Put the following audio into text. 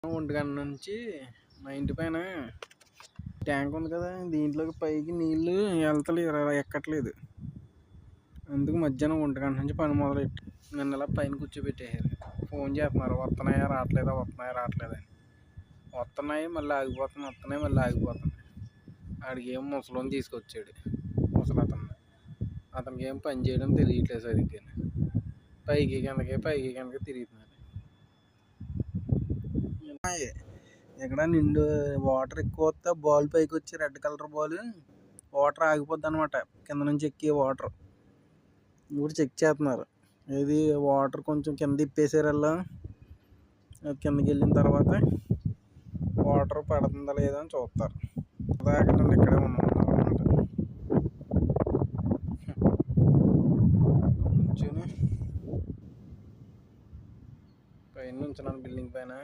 ఒంటిగంట నుంచి మా ఇంటి పైన ట్యాంక్ ఉంది కదా, దీంట్లోకి పైకి నీళ్ళు ఎక్కట్లేదు. అందుకు మధ్యాహ్నం 1 గంట నుంచి పని మొదలెట్టి నన్ను ఇలా పైన కూర్చోబెట్టేసారు. ఫోన్ చేస్తున్నారు, వస్తున్నాయా రావట్లేదా, వస్తున్నాయా రావట్లేదా అని. వస్తున్నాయి మళ్ళీ ఆగిపోతున్నాయి, వస్తున్నాయి మళ్ళీ ఆగిపోతున్నాయి. ఆడికి ఏం ముసలోని తీసుకొచ్చాడు, అతనికి ఏం పని చేయడం తెలియట్లేదు సరిగ్గా. పైకి కిందకి తిరుగుతున్నారు. ఎక్కడ నిండు వాటర్ ఎక్కువ వస్తే బాల్ పైకి వచ్చి రెడ్ కలర్ బాల్ వాటర్ ఆగిపోద్ది అనమాట. కింద నుంచి ఎక్కి వాటర్ ఇప్పుడు చెక్ చేస్తున్నారు. ఏది వాటర్ కొంచెం కింద తిప్పేసారల్లా, అది కిందకి వెళ్ళిన తర్వాత వాటర్ పడుతుందా లేదా అని చూస్తారు. దాకా నన్ను ఇక్కడే ఉన్నాను అనమాట. నుంచుని పైన ఉంచున్నాను బిల్డింగ్ పైన.